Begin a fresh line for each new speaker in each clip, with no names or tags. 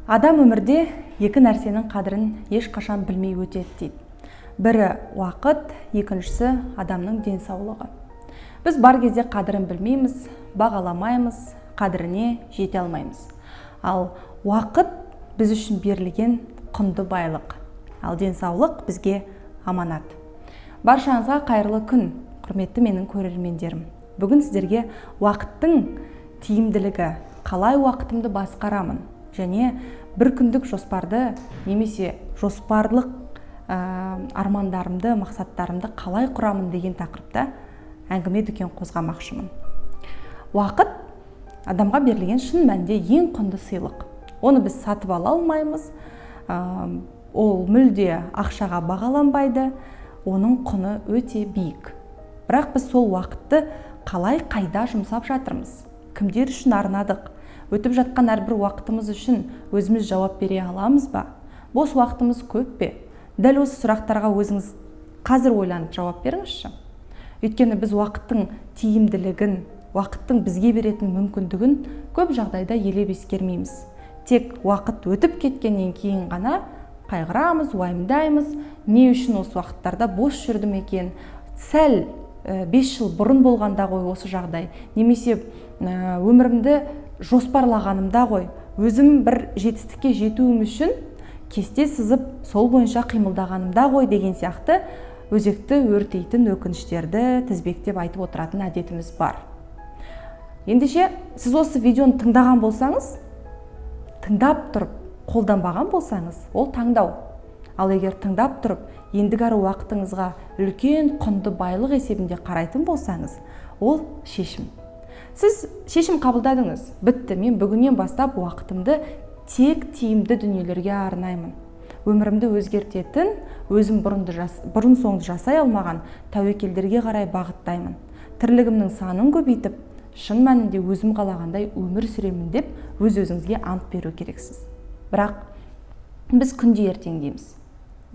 Адам өмірде екі нәрсенің қадірін ешқашан білмей өтеді дейді. Бірі уақыт, екіншісі адамның денсаулығы. Біз бар кезде қадірін білмейміз, бағаламаймыз, қадіріне жете алмаймыз. Ал уақыт біз үшін берілген құнды байлық, ал денсаулық бізге аманат. Баршаңызға қайырлы күн, құрметті менің көрермендерім. Бүгін сіздерге уақыттың тиімділігі, қалай уақытымды басқарамын және бір күндік жоспарды немесе жоспарлық армандарымды, мақсаттарымды қалай құрамын деген тақырыпта әңгіме дүкен қозғамақшымын. Уақыт адамға берілген шын мәнінде ең құнды сыйлық. Оны біз сатып ала алмаймыз, ол мүлде ақшаға бағаланбайды, оның құны өте биік. Бірақ біз сол уақытты қалай қайда жұмсап жатырмыз? Кімдер үшін арнадық? Өтіп жатқан әрбір уақытымыз үшін өзіміз жауап бере аламыз ба? Бос уақытымыз көп пе? Дәл осы сұрақтарға өзіңіз қазір ойланып жауап беріңізші. Өйткені біз уақыттың тиімділігін, уақыттың бізге беретін мүмкіндігін көп жағдайда елеп ескермейміз. Тек уақыт өтіп кеткеннен кейін ғана қайғырамыз, уайымдаймыз, не үшін осы уақыттарда бос жүрдім екен, сәл 5 жыл бұрын болғанда ғой осы жағдай, немесе өмірімді жоспарлағанымда ғой, өзім бір жетістікке жетуім үшін кесте сызып сол бойынша қимылдағанымда ғой деген сияқты өзекті өртейтін өкініштерді тізбектеп айтып отыратын әдетіміз бар. Ендеше сіз осы видеоны тыңдаған болсаңыз, тыңдап тұрып қолданбаған болсаңыз, ол таңдау. Ал егер тыңдап тұрып, ендігәрі уақытыңызға үлкен құнды байлық есебінде қарайтын болсаңыз, ол шешім. Сіз шешім қабылдадыңыз. Бітті, мен бүгіннен бастап уақытымды тек тиімді дүниелерге арнаймын. Өмірімді өзгертетін, өзім бұрын соңды жасай алмаған тәуекелдерге қарай бағыттаймын. Тірлігімнің санын көбейтіп, шын мәнінде өзім қалағандай өмір сүремін деп өз-өзіңізге ант беру керексіз. Бірақ біз күнде ертең дейміз.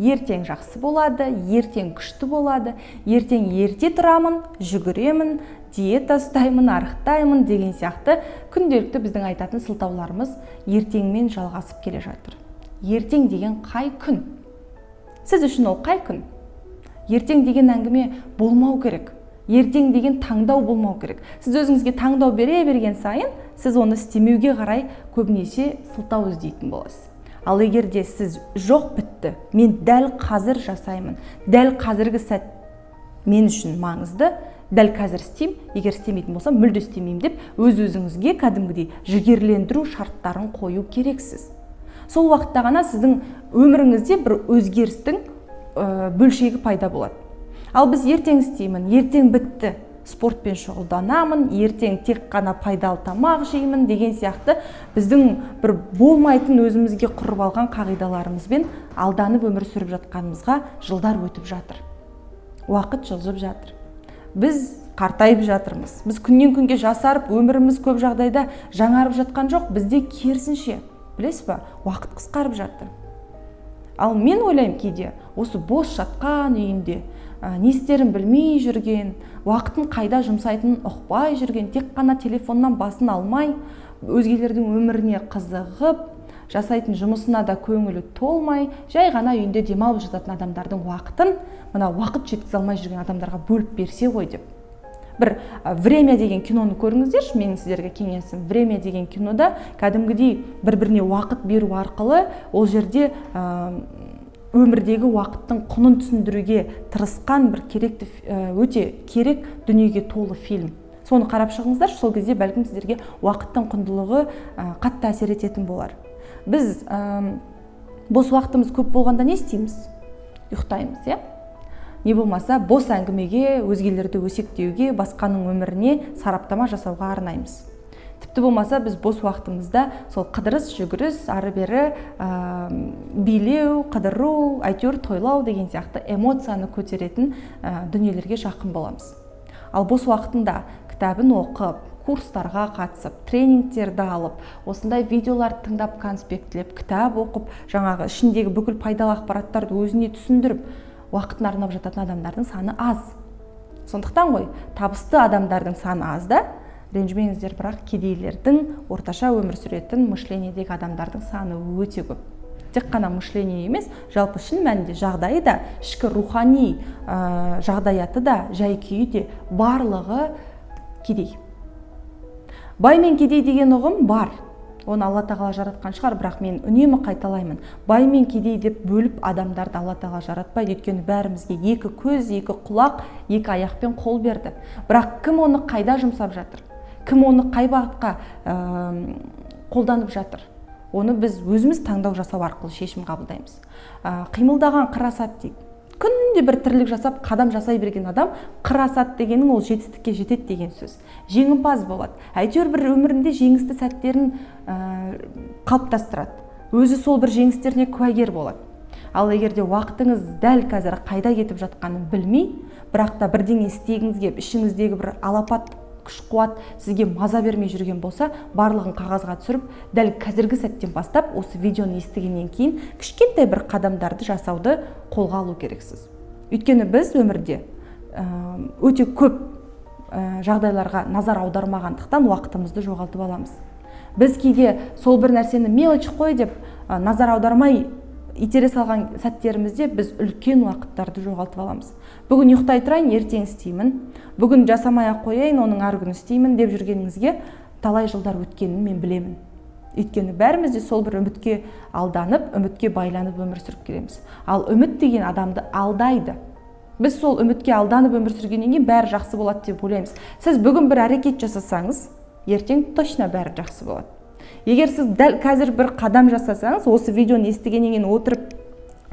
Ертең жақсы болады, ертең күшті болады, ертең ерте тұрамын, жүгіремін, диета ұстаймын, арықтаймын деген сияқты күнделікті біздің айтатын сылтауларымыз ертеңмен жалғасып келе жатыр. Ертең деген қай күн? Сіз үшін ол қай күн? Ертең деген әңгіме болмау керек. Ертең деген таңдау болмау керек. Сіз өзіңізге таңдау бере берген сайын, сіз оны істемеуге қарай көбінесе сылтау іздейтін боласыз. Ал егер де сіз жоқ бітті, мен дәл қазір жасаймын, дәл қазіргі сәт мен үшін маңызды, дәл қазір істеймін, егер істемейтін болсам мүлде істемеймін деп өз-өзіңізге кәдімгідей жігерлендіру шарттарын қою керексіз. Сол уақытта ғана сіздің өміріңізде бір өзгерістің бөлшегі пайда болады. Ал біз ертең істеймін, ертең бітті, спортпен шұғылданамын, ертең тек қана пайдалы тамақ жеймін деген сияқты біздің бір болмайтын өзімізге құрып алған қағидаларымызбен алданып өмір сүріп жатқанымызға жылдар өтіп жатыр. Уақыт жылжып жатыр. Біз қартайып жатырмыз. Біз күннен күнге жасарып, өміріміз көп жағдайда жаңарып жатқан жоқ, бізде керісінше. Білесіз ба? Уақыт қысқарып жатыр. Ал мен ойлаймын кейде, осы бос жатқан үйінде не істерін білмей жүрген, уақытын қайда жұмсайтынын ұқпай жүрген, тек қана телефоннан басын алмай, өзгелердің өміріне қызығып, жасайтын жұмысына да көңілі толмай, жай ғана үйінде демалып жататын адамдардың уақытын мына уақыт жеткізе алмай жүрген адамдарға бөліп берсе ғой деп. Бір «Время» деген киноны көріңіздерші, менің сіздерге кеңесім. «Время» деген кинода кәдімгідей бір-біріне уақыт беру арқылы ол жерде өмірдегі уақыттың құнын түсіндіруге тырысқан бір өте керек дүниеге толы фильм. Соны қарап шығыңыздар, сол кезде бәлкім сіздерге уақыттың құндылығы қатты әсер ететін болар. Біз бос уақытымыз көп болғанда не істейміз? Ұйықтаймыз, иә? Не болмаса бос әңгімеге, өзгелерді өсектеуге, басқаның өміріне сараптама жасауға арнаймыз. Тіпті болмаса біз бос уақытымызда сол қыдырыс, жүгіріс, ары-бері билеу, қыдыру, әйтеуір тойлау деген сияқты эмоцияны көтеретін дүниелерге жақын боламыз. Ал бос уақытында кітабын оқып, курстарға қатысып, тренингтерді алып, осындай видеоларды тыңдап, конспектлеп, кітап оқып, жаңағы ішіндегі бүкіл пайдалы ақпараттарды өзіне түсіндіріп, уақытын арнап жататын адамдардың саны аз. Сондықтан ғой, табысты адамдардың саны аз да, ренжімеңіздер, бірақ кедейлердің орташа өмір сүретін мышлениедегі адамдардың саны өте көп. Тек қана мышление емес, жалпы шын мәнінде жағдайы да, ішкі рухани жағдаяты да, жай күйі де барлығы кедей. Бай мен кедей деген ұғым бар. Оны Алла тағала жаратқан шығар, бірақ мен үнемі қайталаймын. Бай мен кедей деп бөліп адамдарды Алла тағала жаратпайды, өйткені бәрімізге екі көз, екі құлақ, екі аяқпен қол берді. Бірақ кім оны қайда жұмсап жатыр? Кім оны қай бағытқа қолданып жатыр? Оны біз өзіміз таңдау жасау арқылы шешім қабылдаймыз. Қимылдаған қырасат дейді. Күнде бір тірлік жасап, қадам жасай берген адам қырасат дегенің ол жетістікке жетеді деген сөз. Жеңімпаз болады. Әйтеуір бір өмірінде жеңісті сәттерін қалыптастырады. Өзі сол бір жеңістеріне куәгер болады. Ал егер де уақытыңыз дәл қазір қайда кетіп жатқанын білмей, бірақ та бірдеңе істегіңіз келіп, ішіңіздегі бір алапат күш-қуат сізге маза бермей жүрген болса, барлығын қағазға түсіріп, дәл қазіргі сәттен бастап осы видеоны естігеннен кейін кішкентай бір қадамдарды жасауды қолға алу керексіз. Өйткені біз өмірде өте көп жағдайларға назар аудармағандықтан уақытымызды жоғалтып аламыз. Біз кейде сол бір нәрсені мелочь қой деп назар аудармай итере салған сәттерімізде біз үлкен уақыттарды жоғалтып аламыз. Бүгін ұйықтай тұрайын, ертең істеймін. Бүгін жасамай-ақ қояйын, оның арғы күні істеймін деп жүргеніңізге талай жылдар өткенін мен білемін. Өйткені бәріміз де сол бір үмітке алданып, үмітке байланып өмір сүріп келеміз. Ал үміт деген адамды алдайды. Біз сол үмітке алданып өмір сүргеннен кейін бәрі жақсы болады деп ойлаймыз. Сіз бүгін бір әрекет жасасаңыз, ертең точно бәрі жақсы болады. Егер сіз дәл қазір бір қадам жасасаңыз, осы видеоны естігеннен кейін отырып,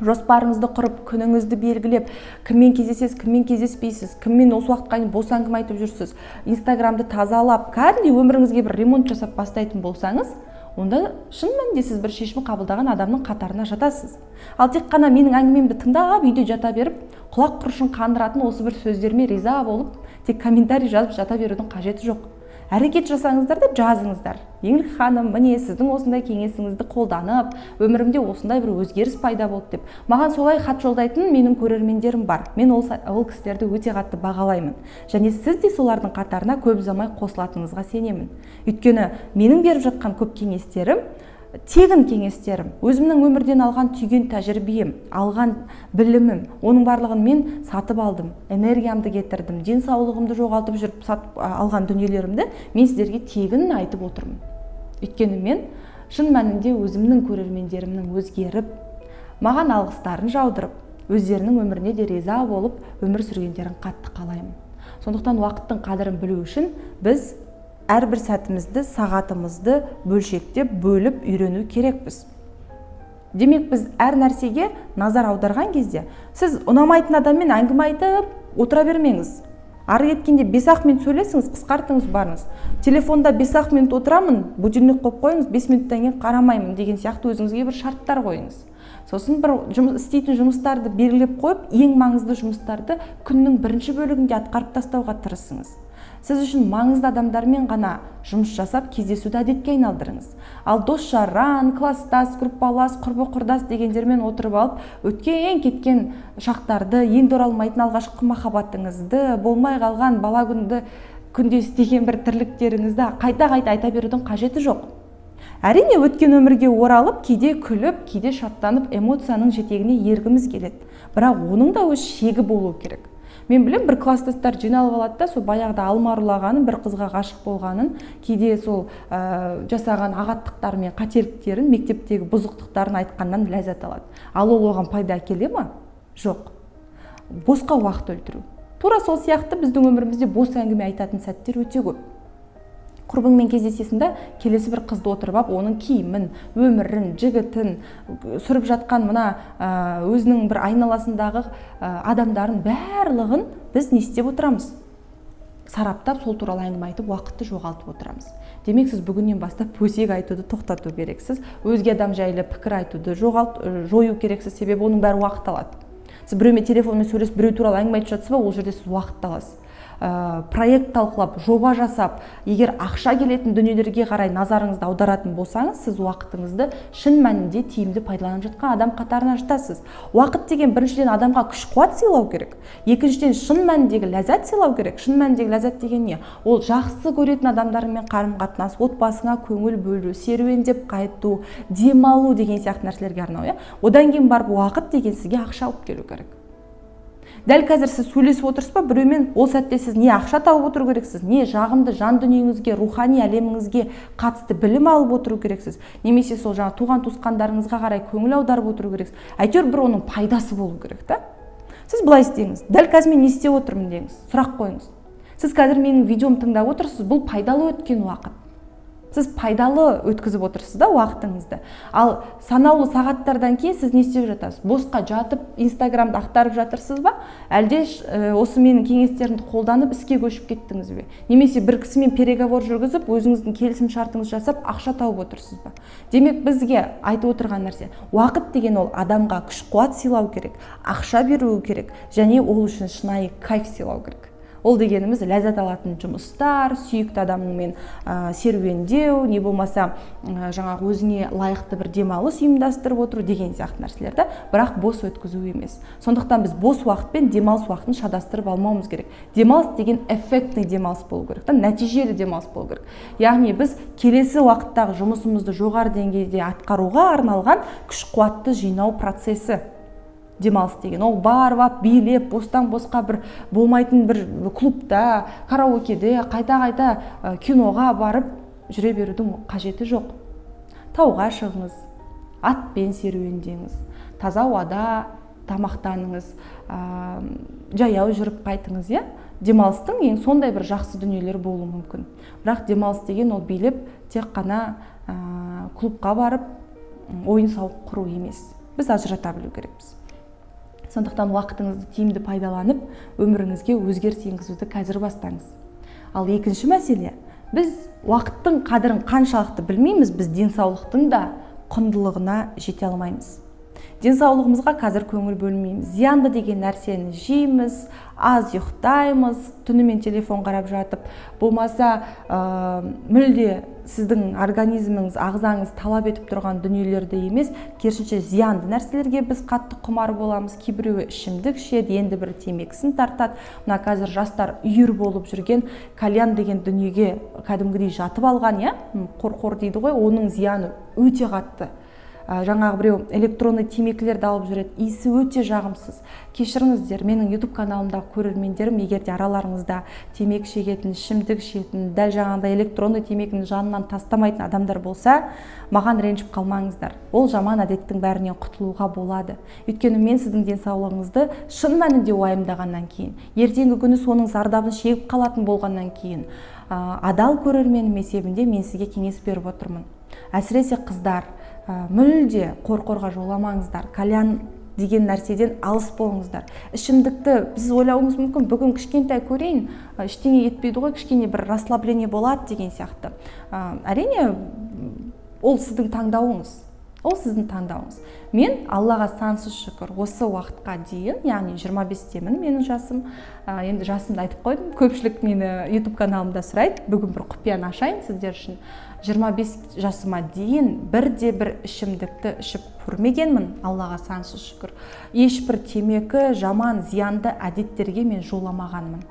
жоспарыңызды құрып, күніңізді белгілеп, кіммен кездесесіз, кіммен кездеспейсіз, кіммен осы уақытқа дейін бос әңгіме айтып жүрсіз, Инстаграмды тазалап, кәдімгідей өміріңізге бір ремонт жасап бастайтын болсаңыз, онда шын мәнінде сіз бір шешім қабылдаған адамның қатарына жатасыз. Ал тек қана менің әңгімемді тыңдап, үйде жата беріп, құлақ құрышын қандыратын осы бір сөздеріме риза болып, тек комментарий жазып жата берудің қажеті жоқ. Әрекет жасаңыздар да жазыңыздар. Еңлік ханым, міне сіздің осындай кеңесіңізді қолданып, өмірімде осындай бір өзгеріс пайда болды деп. Маған солай хат жолдайтын менің көрермендерім бар. Мен ол кісілерді өте қатты бағалаймын. Және сіз де солардың қатарына көп ұзамай қосылатыныңызға сенемін. Өйткені менің беріп жатқан көп кеңестерім тегін кеңестерім, өзімнің өмірден алған түйген тәжірибем, алған білімім, оның барлығын мен сатып алдым, энергиямды кетірдім, денсаулығымды жоғалтып жүріп сатып алған дүниелерімді мен сіздерге тегін айтып отырмын. Өйткені мен шын мәнінде өзімнің көрермендерімнің өзгеріп, маған алғыстарын жаудырып, өздерінің өміріне де риза болып өмір сүргендерін қатты қалаймын. Сондықтан уақыттың қадірін білу үшін біз әрбір сәтімізді, сағатымызды бөлшектеп, бөліп үйрену керекпіз. Демек біз әр нәрсеге назар аударған кезде, сіз ұнамайтын адаммен әңгіме айтып отыра бермеңіз. Ары кеткенде 5-ақ минут сөйлесіңіз, қысқартыңыз барыңыз. Телефонда 5-ақ минут отырамын, будильник қойып қойыңыз, 5 минуттан кейін қарамаймын деген сияқты өзіңізге бір шарттар қойыңыз. Сосын бір істейтін жұмыстарды белгілеп қойып, ең маңызды жұмыстарды күннің бірінші бөлігінде атқарып тастауға тырысыңыз. Сіз үшін маңызды адамдармен ғана жұмыс жасап, кездесуді әдетке айналдырыңыз. Ал дос-жаран, класстас, группалас, құрбы-құрдас дегендермен отырып алып, өткен кеткен шақтарды, енді оралмайтын алғашқы махаббатыңызды, болмай қалған бала күнде істеген бір тірліктеріңізді қайта-қайта айта берудің қажеті жоқ. Әрине өткен өмірге оралып, кейде күліп, кейде шаттанып, эмоцияның жетегіне ергіміз келеді. Бірақ оның да өз шегі болуы керек. Мен білем, бір класстастар жиналып алады да, сол баяғыда алма ұрлағанын, бір қызға ғашық болғанын, кейде сол жасаған ағаттықтары мен қателіктерін, мектептегі бұзықтықтарын айтқаннан ләззат алады. Ал ол оған пайда әкеле ме? Жоқ. Босқа уақыт өлтіру. Тура сол сияқты біздің өмірімізде бос әңгіме айтатын сәттер өте көп. Құрбыңмен кездесесің да, келесі бір қызды отырып алып, оның киімін, өмірін, жігітін, сүріп жатқан мына өзінің бір айналасындағы адамдарын барлығын біз не істеп отырамыз? Сараптап, сол туралы әңгіме айтып, уақытты жоғалтып отырамыз. Демек, сіз бүгіннен бастап өсек айтуды тоқтату керексіз, өзге адам жайлы пікір айтуды жою керексіз, себебі оның бәрі уақыт алады. Сіз біреумен телефонмен сөйлесіп, біреу туралы әңгіме айтып жатсыз ба, ол жерде сіз уақыт аласыз. проект талқылап, жоба жасап, егер ақша келетін дүниелерге қарай назарыңызды аударатын болсаңыз, сіз уақытыңызды шын мәнінде тиімді пайдаланып жатқан адам қатарына жатасыз. Уақыт деген біріншіден адамға күш-қуат сыйлау керек. Екіншіден шын мәніндегі ләззат сыйлау керек. Шын мәніндегі ләззат деген не? Ол жақсы көретін адамдармен қарым-қатынас, отбасыңа көңіл бөлу, серуендеп қайту, демалу деген сияқты нәрселерге арнау. Одан кейін барып уақыт деген сізге ақша алып келу керек. Дәл қазір сіз сөйлесіп отырсыз ба біреумен, ол сәтте сіз не ақша тауып отыру керексіз, не жағымды жан дүниеңізге, рухани әлеміңізге қатысты білім алып отыру керексіз, немесе сол жаңа туған туысқандарыңызға қарай көңіл аударып отыру керексіз. Әйтеуір бір оның пайдасы болу керек та. Сіз былай істеңіз, дәл қазір мен не істеп отырмын деңіз, сұрақ қойыңыз. Сіз қазір менің видеомды тыңдап отырсыз, бұл пайдалы өткен уақыт. Сіз пайдалы өткізіп отырсыз да уақытыңызды. Ал санаулы сағаттардан кейін сіз не істеп жатасыз? Босқа жатып, Инстаграмды ақтарып жатырсыз ба? Әлде осы менің кеңестерімді қолданып іске көшіп кеттіңіз бе? Немесе бір кісімен переговор жүргізіп, өзіңіздің келісім шартыңызды жасап, ақша тауып отырсыз ба? Демек бізге айтып отырған нәрсе, уақыт деген ол адамға күш-қуат сыйлау керек, ақша беру керек, және ол үшін шынайы кайф сыйлау керек. Ол дегеніміз ләззат алатын жұмыстар, сүйікті адамыңмен серуендеу, не болмаса жаңағы өзіңе лайықты бір демалыс ұйымдастырып отыру деген сияқты нәрселерді, бірақ бос өткізу емес. Сондықтан біз бос уақыт пен демалыс уақытын шатастырып алмауымыз керек. Демалыс деген эффектный демалыс болу керек, нәтижелі демалыс болу керек. Яғни біз келесі уақыттағы жұмысымызды жоғары деңгейде атқаруға арналған күш-қуатты жинау процесі. Демалыс деген ол барып, билеп, бостан босқа бір болмайтын бір клубта, караокеде, қайта-қайта киноға барып жүре берудің қажеті жоқ. Тауға шығыңыз, атпен серуендеңіз, таза ауада тамақтаныңыз, жаяу жүріп қайтыңыз, Демалыстың ең сондай бір жақсы дүниелер болуы мүмкін. Бірақ демалыс деген ол билеп, тек қана клубқа барып, ойын-сауық құру емес. Біз ажырата білу керекпіз. Сондықтан уақытыңызды тиімді пайдаланып, өміріңізге өзгеріс енгізуді қазір бастаңыз. Ал екінші мәселе, біз уақыттың қадірін қаншалықты білмейміз, біз денсаулықтың да құндылығына жете алмаймыз. Денсаулығымызға қазір көңіл бөлмейміз. Зиянды деген нәрсені жейміз, аз ұйықтаймыз, түнімен телефон қарап жатып, болмаса мүлде сіздің организміңіз, ағзаңыз талап етіп тұрған дүниелерді емес, керісінше зиянды нәрселерге біз қатты құмар боламыз. Кейбіреуі ішімдік ішеді, енді бір темекісін тартады. Мына қазір жастар үйір болып жүрген кальян деген дүниеге кәдімгідей жатып алған, қор дейді ғой, оның зияны өте қатты. Жаңағы біреу электронды темекілерді алып жүреді, иісі өте жағымсыз. Кешіріңіздер, менің YouTube каналымдағы көрермендерім, егер де араларыңызда темекі шегетін, ішімдік ішетін, дәл жаңағындай электронды темекінің жанынан тастамайтын адамдар болса, маған ренжіп қалмаңыздар. Ол жаман әдеттің бәрінен құтылуға болады. Өйткені мен сіздің денсаулығыңызды шын мәнінде уайымдағаннан кейін, ертеңгі күні соның зардабын шегіп қалатын болғаннан кейін, адал көрерменім есебінде мен сізге кеңес беріп отырмын. Әсіресе қыздар, мүлде қорқорға жоламаңыздар, кальян деген нәрседен алыс болыңыздар. Ішімдікті біз ойлауыңыз мүмкін, бүгін кішкентай көрейін, ештеңе етпейді ғой, кішкене бір расслабление болады деген сияқты. Әрине, ол сіздің таңдауыңыз. Ол сіздің таңдауыңыз. Мен Аллаға сансыз шүкір осы уақытқа дейін, яғни 25-темін менің жасым. Енді жасымды айтып қойдым. Көпшілік мені YouTube каналымда сұрайды. Бүгін бір құпияны ашайын сіздер үшін. 25 жасыма дейін бірде-бір ішімдікті ішіп көрмегенмін, Аллаға сансыз шүкір. Ешбір темекі, жаман, зиянды әдеттерге мен жоламағанмын.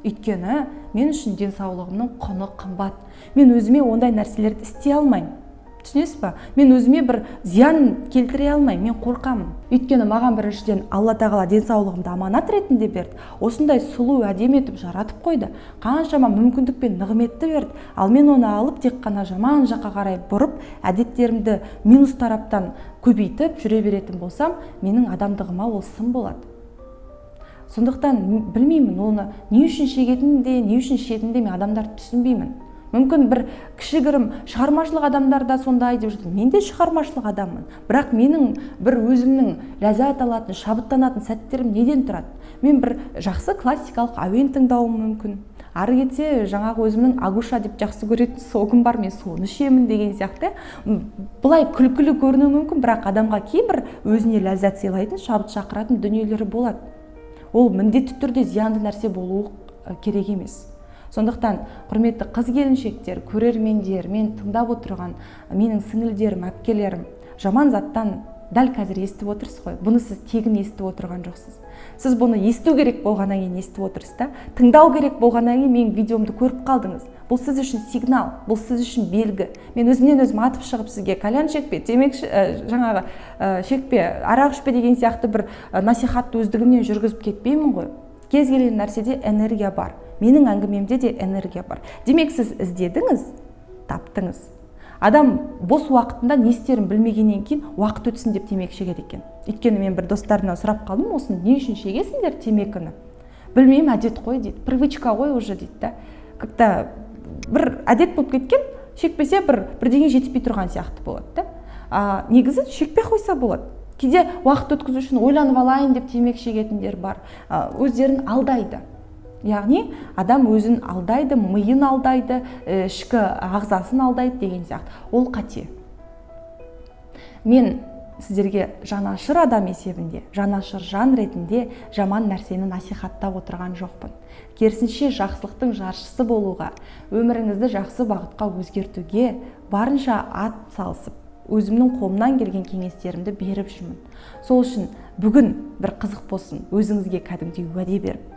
Өйткені мен үшін денсаулығымның құны қымбат. Мен өзіме ондай нәрселерді істей алмаймын. Түсінесіз ба? Мен өзіме бір зиян келтіре алмаймын, мен қорқамын. Өйткені маған біріншіден Алла тағала денсаулығымды аманат ретінде берді. Осындай сұлу әдемі етіп жаратып қойды. Қаншама мүмкіндік пен нығметті берді. Ал мен оны алып тек қана жаман жаққа қарай бұрып, әдеттерімді минус тараптан көбейтіп жүре беретін болсам, менің адамдығыма ол сын болады. Сондықтан білмеймін, оны не үшін шегетінін де, не үшін ішетінін де мен адамдарды түсінбеймін. Мүмкін бір кішігірім шығармашылық адамдарда сондай деп жүрдім. Мен де шығармашылық адаммын. Бірақ менің бір өзімнің ләззат алатын, шабыттанатын сәттерім неден тұрады? Мен бір жақсы классикалық әуен тыңдауым мүмкін. Ары кетсе, жаңағы өзімнің агуша деп жақсы көретін согым бар, мен соны ішемін деген сияқты. Бұлай күлкілі көрінуі мүмкін, бірақ адамға кейбір өзіне ләззат сыйлайтын, шабыт шақыратын дүниелері болады. Ол міндетті түрде зиянды нәрсе болуы керек емес. Сондықтан құрметті қыз келіншектер, көрермендер, мен тыңдап отырған менің сіңілдерім, әпкелерім, жаман заттан дәл қазір естіп отырсыз ғой. Бұны сіз тегін естіп отырған жоқсыз. Сіз бұны есту керек болғаннан кейін естіп отырсыз да, тыңдау керек болғаннан кейін менің видеомды көріп қалдыңыз. Бұл сіз үшін сигнал, бұл сіз үшін белгі. Мен өзімнен өзім атып шығып сізге кальян шекпе, темекі шекпе, арақ ішпе деген сияқты бір насихатты өздігімнен жүргізіп кетпеймін ғой. Кез келген нәрседе энергия бар. Менің әңгімемде де энергия бар. Демек сіз іздедіңіз, таптыңыз. Адам бос уақытында не істерін білмегеннен кейін уақыт өтсін деп темекі шегеді екен. Өйткені мен бір достарымнан сұрап қалдым, осыны не үшін шегесіңдер темекіні? Білмеймін, әдет қой дейді, привычка ғой уже дейді да. Как-то бір әдет болып кеткен, шекпесе бірдеңе жетіспей тұрған сияқты болады да. Негізі шекпей қойса болады. Кейде уақыт өткізу үшін ойланып алайын деп темекі шегетіндер бар. Өздерін алдайды. Яғни адам өзін алдайды, миын алдайды, ішкі ағзасын алдайды деген сияқты. Ол қате. Мен сіздерге жанашыр адам есебінде, жанашыр жан ретінде жаман нәрсені насихаттап отырған жоқпын. Керісінше жақсылықтың жаршысы болуға, өміріңізді жақсы бағытқа өзгертуге барынша ат салысып, өзімнің қолымнан келген кеңестерімді беріп жүрмін. Сол үшін бүгін бір қызық болсын, өзіңізге кәдімгідей уәде беріп,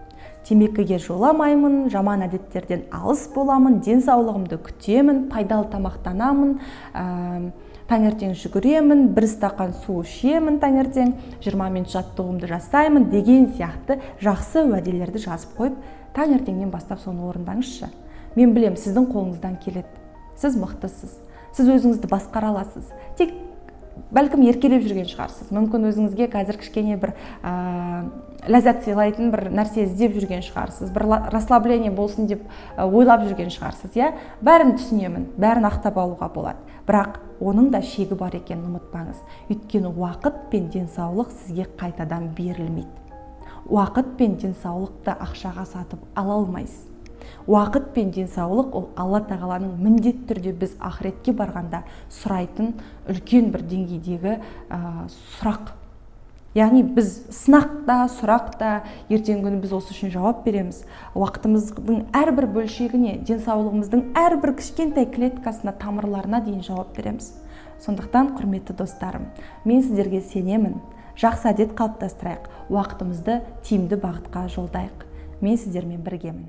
темекіге жоламаймын, жаман әдеттерден алыс боламын, денсаулығымды күтемін, пайдалы тамақтанамын, таңертең жүгіремін, 1 стақан су ішемін таңертең, 20 минут жаттығуымды жасаймын деген сияқты жақсы уәделерді жазып қойып, таңертеңнен бастап соны орындаңызшы. Мен білем, сіздің қолыңыздан келеді. Сіз мықтысыз. Сіз өзіңізді басқара аласыз. Тек бәлкім еркелеп жүрген шығарсыз. Мүмкін өзіңізге қазір кішкене бір ләззат сыйлайтын бір нәрсе іздеп жүрген шығарсыз. Бір расслабление болсын деп ойлап жүрген шығарсыз, иә? Бәрін түсінемін, бәрін ақтап алуға болады. Бірақ оның да шегі бар екенін ұмытпаңыз. Өйткені уақыт пен денсаулық сізге қайтадан берілмейді. Уақыт пен денсаулықты ақшаға сатып ала алмайсыз. Уақыт пен денсаулық ол Алла тағаланың міндетті түрде біз ақыретке барғанда сұрайтын үлкен бір деңгейдегі сұрақ. Яғни біз сынақта, сұрақта, ертеңгі күні біз осы үшін жауап береміз. Уақытымыздың әрбір бөлшегіне, денсаулығымыздың әрбір кішкентай клеткасына, тамырларына дейін жауап береміз. Сондықтан, құрметті достарым, мен сіздерге сенемін. Жақсы әдет қалыптастырайық, уақытымызды тиімді бағытқа жолдайық. Мен сіздермен біргемін.